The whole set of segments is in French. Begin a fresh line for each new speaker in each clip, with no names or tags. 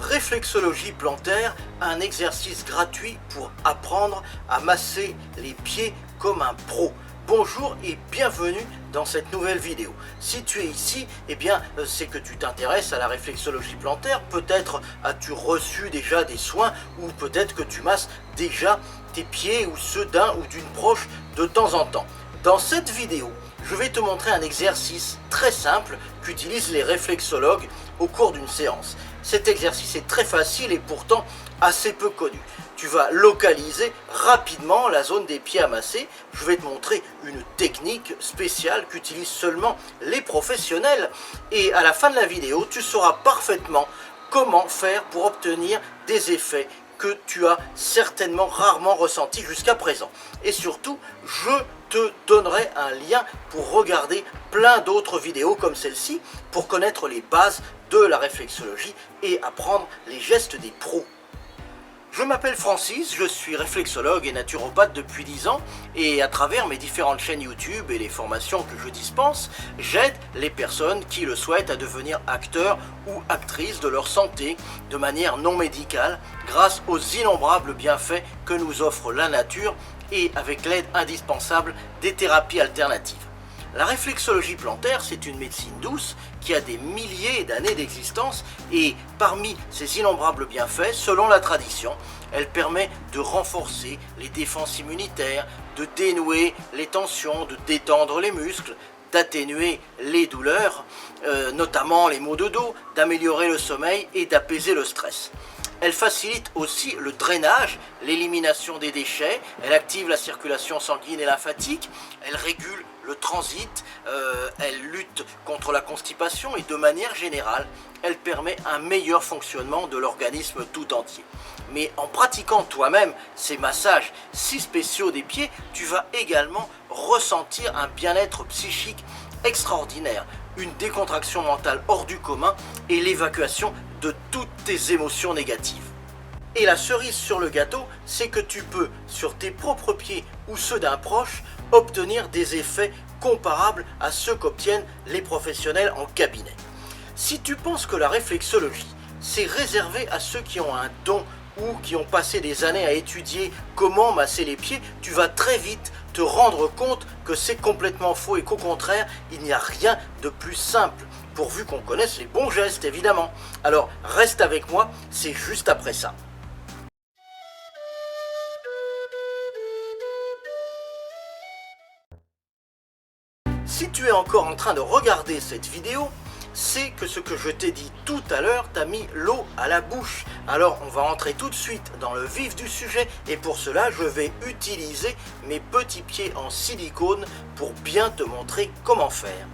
Réflexologie plantaire, un exercice gratuit pour apprendre à masser les pieds comme un pro. Bonjour et bienvenue dans cette nouvelle vidéo. Si tu es ici, c'est que tu t'intéresses à la réflexologie plantaire. Peut-être as-tu reçu déjà des soins ou peut-être que tu masses déjà tes pieds ou ceux d'un ou d'une proche de temps en temps. Dans cette vidéo, je vais te montrer un exercice très simple qu'utilisent les réflexologues au cours d'une séance. Cet exercice est très facile et pourtant assez peu connu. Tu vas localiser rapidement la zone des pieds à masser. Je vais te montrer une technique spéciale qu'utilisent seulement les professionnels. Et à la fin de la vidéo, tu sauras parfaitement comment faire pour obtenir des effets que tu as certainement rarement ressentis jusqu'à présent. Et surtout, je te donnerai un lien pour regarder plein d'autres vidéos comme celle-ci pour connaître les bases de la réflexologie et apprendre les gestes des pros. Je m'appelle Francis, je suis réflexologue et naturopathe depuis 10 ans et à travers mes différentes chaînes YouTube et les formations que je dispense, j'aide les personnes qui le souhaitent à devenir acteurs ou actrices de leur santé de manière non médicale grâce aux innombrables bienfaits que nous offre la nature et avec l'aide indispensable des thérapies alternatives. La réflexologie plantaire, c'est une médecine douce qui a des milliers d'années d'existence et parmi ses innombrables bienfaits, selon la tradition, elle permet de renforcer les défenses immunitaires, de dénouer les tensions, de détendre les muscles, d'atténuer les douleurs, notamment les maux de dos, d'améliorer le sommeil et d'apaiser le stress. Elle facilite aussi le drainage, l'élimination des déchets, elle active la circulation sanguine et lymphatique, elle régule le transit, elle lutte contre la constipation et de manière générale, elle permet un meilleur fonctionnement de l'organisme tout entier. Mais en pratiquant toi-même ces massages si spéciaux des pieds, tu vas également ressentir un bien-être psychique extraordinaire, une décontraction mentale hors du commun et l'évacuation de toutes tes émotions négatives. Et la cerise sur le gâteau, c'est que tu peux, sur tes propres pieds ou ceux d'un proche, obtenir des effets comparables à ceux qu'obtiennent les professionnels en cabinet. Si tu penses que la réflexologie, c'est réservé à ceux qui ont un don ou qui ont passé des années à étudier comment masser les pieds, tu vas très vite te rendre compte que c'est complètement faux et qu'au contraire, il n'y a rien de plus simple, pourvu qu'on connaisse les bons gestes évidemment. Alors reste avec moi, c'est juste après ça. Si tu es encore en train de regarder cette vidéo, c'est que ce que je t'ai dit tout à l'heure t'a mis l'eau à la bouche. Alors on va entrer tout de suite dans le vif du sujet et pour cela je vais utiliser mes petits pieds en silicone pour bien te montrer comment faire.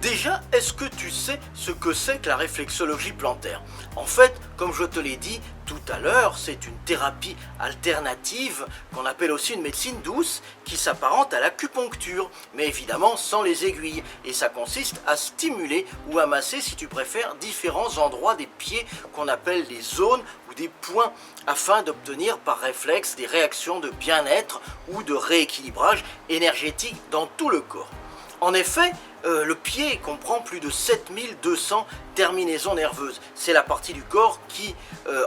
Déjà, est-ce que tu sais ce que c'est que la réflexologie plantaire? En fait, comme je te l'ai dit tout à l'heure, c'est une thérapie alternative qu'on appelle aussi une médecine douce qui s'apparente à l'acupuncture, mais évidemment sans les aiguilles. Et ça consiste à stimuler ou à masser, si tu préfères, différents endroits des pieds qu'on appelle des zones ou des points afin d'obtenir par réflexe des réactions de bien-être ou de rééquilibrage énergétique dans tout le corps. En effet, le pied comprend plus de 7200 terminaisons nerveuses. C'est la partie du corps qui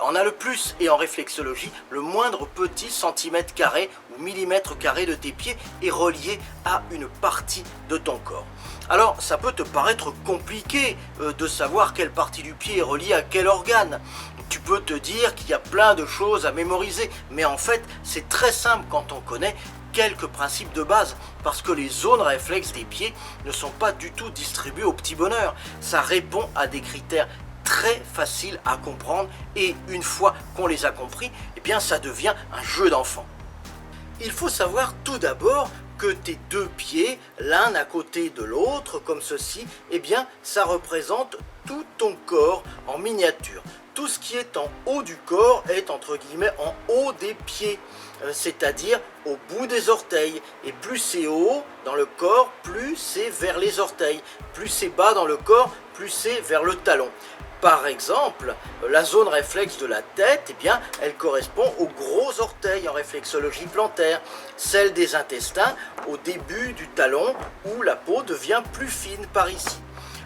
en a le plus. Et en réflexologie, le moindre petit centimètre carré ou millimètre carré de tes pieds est relié à une partie de ton corps. Alors, ça peut te paraître compliqué de savoir quelle partie du pied est reliée à quel organe. Tu peux te dire qu'il y a plein de choses à mémoriser, mais en fait, c'est très simple quand on connaît quelques principes de base, parce que les zones réflexes des pieds ne sont pas du tout distribuées au petit bonheur. Ça répond à des critères très faciles à comprendre et une fois qu'on les a compris, ça devient un jeu d'enfant. Il faut savoir tout d'abord que tes deux pieds, l'un à côté de l'autre, comme ceci, ça représente tout ton corps en miniature. Tout ce qui est en haut du corps est entre guillemets en haut des pieds, c'est-à-dire au bout des orteils. Et plus c'est haut dans le corps, plus c'est vers les orteils. Plus c'est bas dans le corps, plus c'est vers le talon. Par exemple, la zone réflexe de la tête, elle correspond aux gros orteils en réflexologie plantaire. Celle des intestins au début du talon où la peau devient plus fine par ici.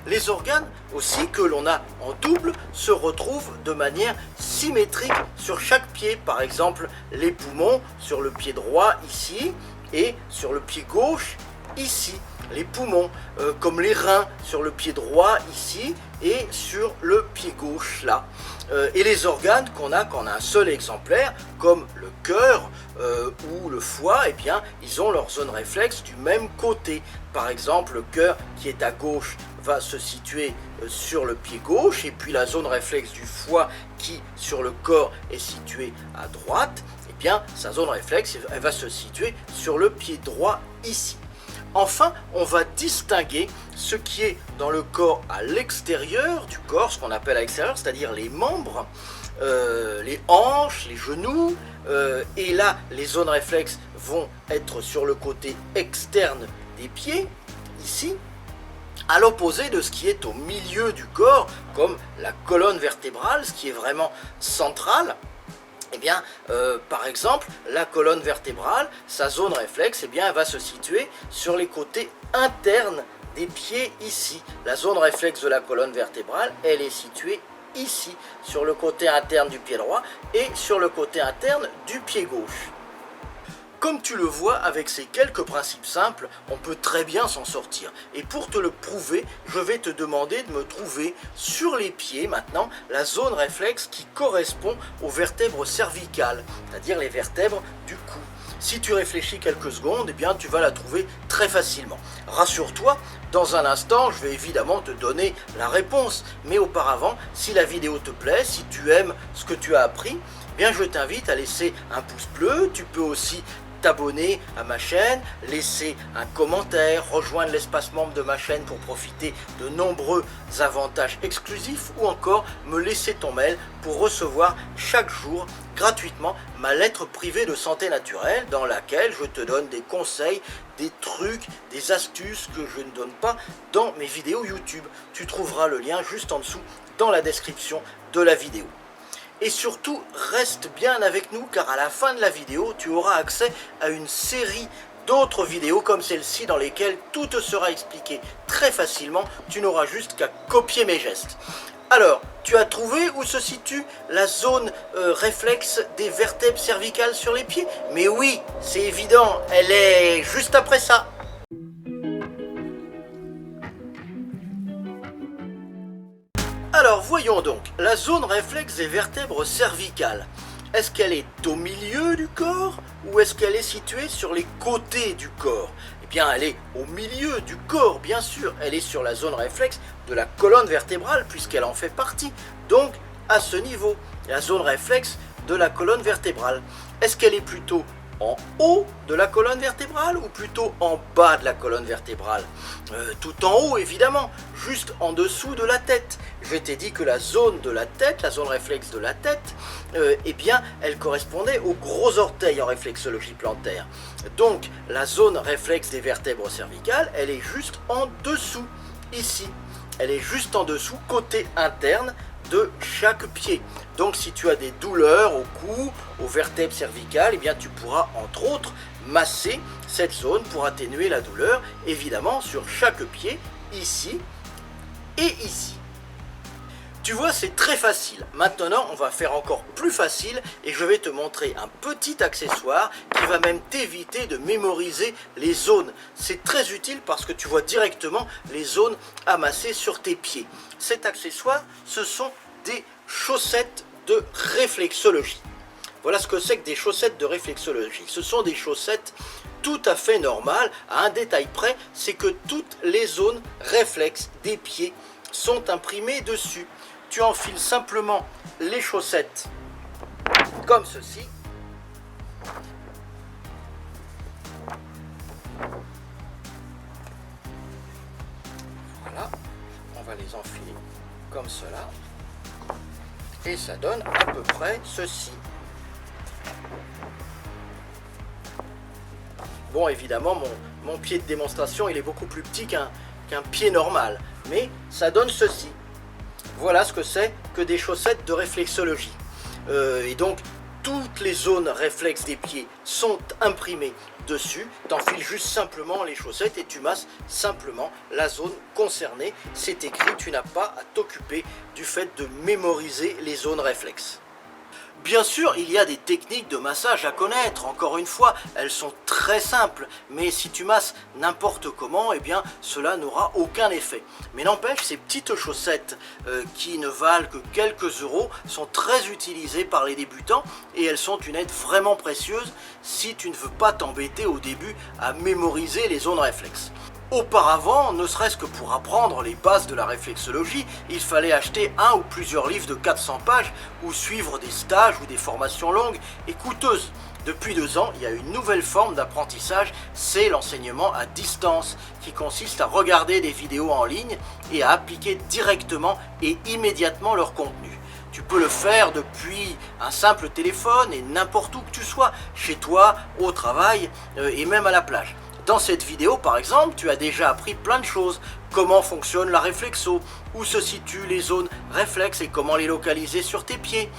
Les organes aussi que l'on a en double se retrouvent de manière symétrique sur chaque pied. Par exemple, les poumons sur le pied droit ici et sur le pied gauche ici. Les poumons comme les reins sur le pied droit ici et sur le pied gauche là. Et les organes qu'on a un seul exemplaire, comme le cœur ou le foie, eh bien, ils ont leur zone réflexe du même côté. Par exemple, le cœur qui est à gauche va se situer sur le pied gauche, et puis la zone réflexe du foie qui, sur le corps, est située à droite, eh bien, sa zone réflexe, elle va se situer sur le pied droit ici. Enfin, on va distinguer ce qui est dans le corps à l'extérieur du corps, ce qu'on appelle à l'extérieur, c'est-à-dire les membres, les hanches, les genoux, et là, les zones réflexes vont être sur le côté externe des pieds, ici, à l'opposé de ce qui est au milieu du corps, comme la colonne vertébrale, ce qui est vraiment central. Eh bien, par exemple, la colonne vertébrale, sa zone réflexe, eh bien, elle va se situer sur les côtés internes des pieds ici. La zone réflexe de la colonne vertébrale, elle est située ici, sur le côté interne du pied droit et sur le côté interne du pied gauche. Comme tu le vois, avec ces quelques principes simples, on peut très bien s'en sortir. Et pour te le prouver, je vais te demander de me trouver sur les pieds maintenant la zone réflexe qui correspond aux vertèbres cervicales, c'est-à-dire les vertèbres du cou. Si tu réfléchis quelques secondes, eh bien, tu vas la trouver très facilement. Rassure-toi, dans un instant, je vais évidemment te donner la réponse. Mais auparavant, si la vidéo te plaît, si tu aimes ce que tu as appris, eh bien, je t'invite à laisser un pouce bleu. Tu peux aussi t'abonner à ma chaîne, laisser un commentaire, rejoindre l'espace membre de ma chaîne pour profiter de nombreux avantages exclusifs, ou encore me laisser ton mail pour recevoir chaque jour gratuitement ma lettre privée de santé naturelle, dans laquelle je te donne des conseils, des trucs, des astuces que je ne donne pas dans mes vidéos YouTube. Tu trouveras le lien juste en dessous dans la description de la vidéo. Et surtout, reste bien avec nous, car à la fin de la vidéo, tu auras accès à une série d'autres vidéos comme celle-ci, dans lesquelles tout te sera expliqué très facilement. Tu n'auras juste qu'à copier mes gestes. Alors, tu as trouvé où se situe la zone réflexe des vertèbres cervicales sur les pieds? Mais oui, c'est évident, elle est juste après ça. Alors voyons donc, la zone réflexe des vertèbres cervicales, est-ce qu'elle est au milieu du corps ou est-ce qu'elle est située sur les côtés du corps? Eh bien, elle est au milieu du corps, bien sûr, elle est sur la zone réflexe de la colonne vertébrale puisqu'elle en fait partie, donc à ce niveau, la zone réflexe de la colonne vertébrale. Est-ce qu'elle est plutôt en haut de la colonne vertébrale ou plutôt en bas de la colonne vertébrale? Tout en haut évidemment, juste en dessous de la tête. Je t'ai dit que la zone de la tête, la zone réflexe de la tête, eh bien elle correspondait aux gros orteils en réflexologie plantaire. Donc la zone réflexe des vertèbres cervicales, elle est juste en dessous, ici. Elle est juste en dessous, côté interne de chaque pied. Donc si tu as des douleurs au cou, aux vertèbres cervicales, eh bien tu pourras entre autres masser cette zone pour atténuer la douleur, évidemment sur chaque pied, ici et ici. Tu vois, c'est très facile. Maintenant, on va faire encore plus facile et je vais te montrer un petit accessoire qui va même t'éviter de mémoriser les zones. C'est très utile parce que tu vois directement les zones à masser sur tes pieds. Cet accessoire, ce sont des chaussettes de réflexologie. Voilà ce que c'est que des chaussettes de réflexologie. Ce sont des chaussettes tout à fait normales. À un détail près, c'est que toutes les zones réflexes des pieds sont imprimées dessus. Tu enfiles simplement les chaussettes comme ceci. Voilà, on va les enfiler comme cela. Et ça donne à peu près ceci. Bon, évidemment, mon pied de démonstration, il est beaucoup plus petit qu'un pied normal. Mais ça donne ceci. Voilà ce que c'est que des chaussettes de réflexologie. Et donc, toutes les zones réflexes des pieds sont imprimées dessus. T'enfiles juste simplement les chaussettes et tu masses simplement la zone concernée. C'est écrit, tu n'as pas à t'occuper du fait de mémoriser les zones réflexes. Bien sûr, il y a des techniques de massage à connaître. Encore une fois, elles sont très simples. Mais si tu masses n'importe comment, eh bien, cela n'aura aucun effet. Mais n'empêche, ces petites chaussettes qui ne valent que quelques euros sont très utilisées par les débutants et elles sont une aide vraiment précieuse si tu ne veux pas t'embêter au début à mémoriser les zones réflexes. Auparavant, ne serait-ce que pour apprendre les bases de la réflexologie, il fallait acheter un ou plusieurs livres de 400 pages ou suivre des stages ou des formations longues et coûteuses. Depuis 2 ans, il y a une nouvelle forme d'apprentissage, c'est l'enseignement à distance, qui consiste à regarder des vidéos en ligne et à appliquer directement et immédiatement leur contenu. Tu peux le faire depuis un simple téléphone et n'importe où que tu sois, chez toi, au travail et même à la plage. Dans cette vidéo, par exemple, tu as déjà appris plein de choses. Comment fonctionne la réflexo, où se situent les zones réflexes et comment les localiser sur tes pieds.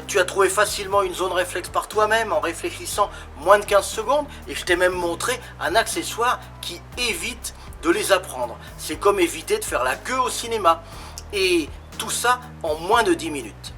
Tu as trouvé facilement une zone réflexe par toi-même en réfléchissant moins de 15 secondes. Et je t'ai même montré un accessoire qui évite de les apprendre. C'est comme éviter de faire la queue au cinéma. Et tout ça en moins de 10 minutes.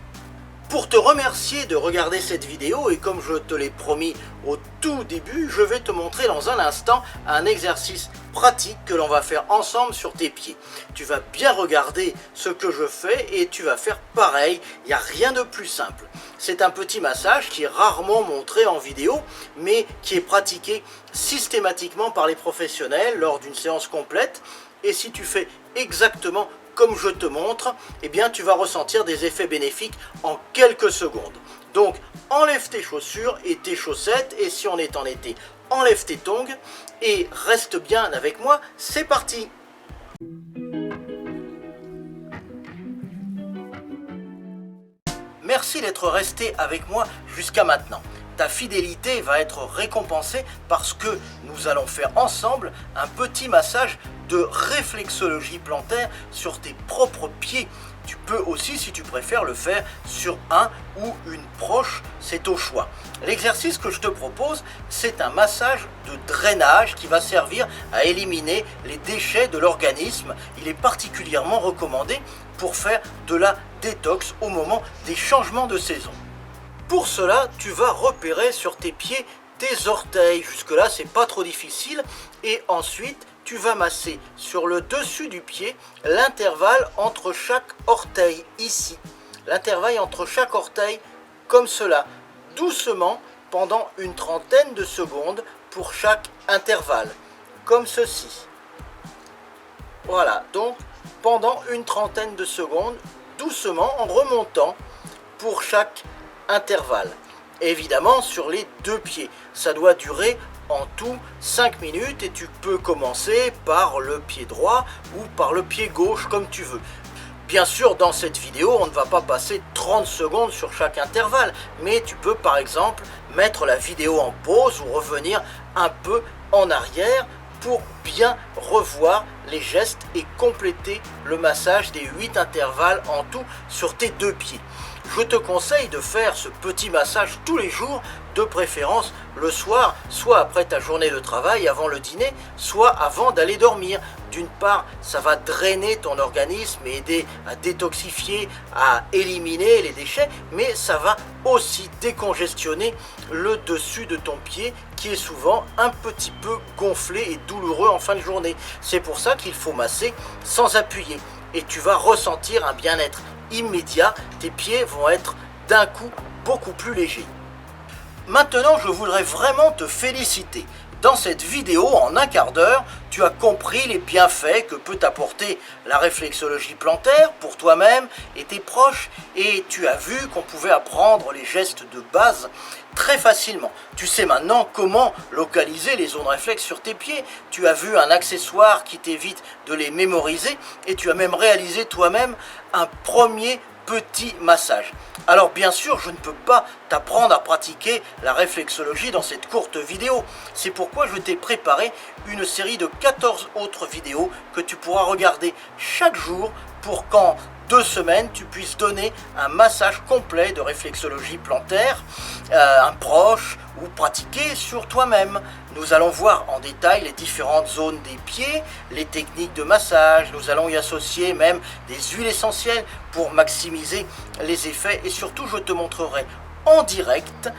Pour te remercier de regarder cette vidéo et comme je te l'ai promis au tout début, je vais te montrer dans un instant un exercice pratique que l'on va faire ensemble sur tes pieds. Tu vas bien regarder ce que je fais et tu vas faire pareil, il n'y a rien de plus simple. C'est un petit massage qui est rarement montré en vidéo, mais qui est pratiqué systématiquement par les professionnels lors d'une séance complète. Et si tu fais exactement comme je te montre, eh bien tu vas ressentir des effets bénéfiques en quelques secondes. Donc enlève tes chaussures et tes chaussettes et si on est en été, enlève tes tongs et reste bien avec moi, c'est parti. Merci d'être resté avec moi jusqu'à maintenant. Ta fidélité va être récompensée parce que nous allons faire ensemble un petit massage de réflexologie plantaire sur tes propres pieds. Tu peux aussi, si tu préfères, le faire sur un ou une proche, c'est au choix. L'exercice que je te propose, c'est un massage de drainage qui va servir à éliminer les déchets de l'organisme. Il est particulièrement recommandé pour faire de la détox au moment des changements de saison. Pour cela, tu vas repérer sur tes pieds tes orteils. Jusque-là, c'est pas trop difficile. Et ensuite, tu vas masser sur le dessus du pied l'intervalle entre chaque orteil ici. L'intervalle entre chaque orteil comme cela, doucement pendant une trentaine de secondes pour chaque intervalle, comme ceci. Voilà, donc pendant une trentaine de secondes, doucement en remontant pour chaque intervalle. Évidemment sur les 2 pieds. Ça doit durer en tout 5 minutes et tu peux commencer par le pied droit ou par le pied gauche comme tu veux. Bien sûr, dans cette vidéo, on ne va pas passer 30 secondes sur chaque intervalle, mais tu peux par exemple mettre la vidéo en pause ou revenir un peu en arrière pour bien revoir les gestes et compléter le massage des 8 intervalles en tout sur tes 2 pieds. Je te conseille de faire ce petit massage tous les jours, de préférence le soir, soit après ta journée de travail, avant le dîner, soit avant d'aller dormir. D'une part, ça va drainer ton organisme et aider à détoxifier, à éliminer les déchets, mais ça va aussi décongestionner le dessus de ton pied qui est souvent un petit peu gonflé et douloureux en fin de journée. C'est pour ça qu'il faut masser sans appuyer et tu vas ressentir un bien-être immédiat, tes pieds vont être d'un coup beaucoup plus légers. Maintenant, je voudrais vraiment te féliciter. Dans cette vidéo, en un quart d'heure, tu as compris les bienfaits que peut t'apporter la réflexologie plantaire pour toi-même et tes proches et tu as vu qu'on pouvait apprendre les gestes de base très facilement. Tu sais maintenant comment localiser les zones réflexes sur tes pieds. Tu as vu un accessoire qui t'évite de les mémoriser et tu as même réalisé toi-même un premier petit massage. Alors bien sûr, je ne peux pas t'apprendre à pratiquer la réflexologie dans cette courte vidéo. C'est pourquoi je t'ai préparé une série de 14 autres vidéos que tu pourras regarder chaque jour pour quand 2 semaines, tu puisses donner un massage complet de réflexologie plantaire à un proche ou pratiquer sur toi-même. Nous allons voir en détail les différentes zones des pieds, les techniques de massage, nous allons y associer même des huiles essentielles pour maximiser les effets et surtout je te montrerai en direct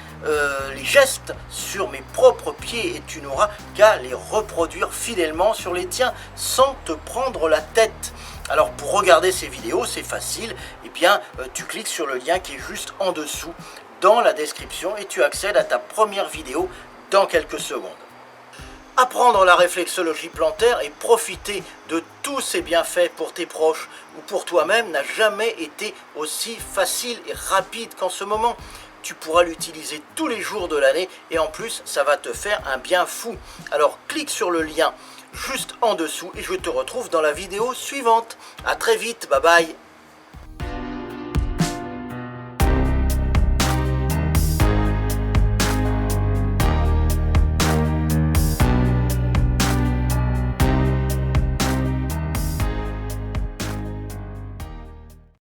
les gestes sur mes propres pieds et tu n'auras qu'à les reproduire fidèlement sur les tiens sans te prendre la tête. Alors pour regarder ces vidéos, c'est facile, eh bien tu cliques sur le lien qui est juste en dessous dans la description et tu accèdes à ta première vidéo dans quelques secondes. Apprendre la réflexologie plantaire et profiter de tous ces bienfaits pour tes proches ou pour toi-même n'a jamais été aussi facile et rapide qu'en ce moment. Tu pourras l'utiliser tous les jours de l'année et en plus ça va te faire un bien fou. Alors clique sur le lien juste en dessous et je te retrouve dans la vidéo suivante. À très vite, bye bye.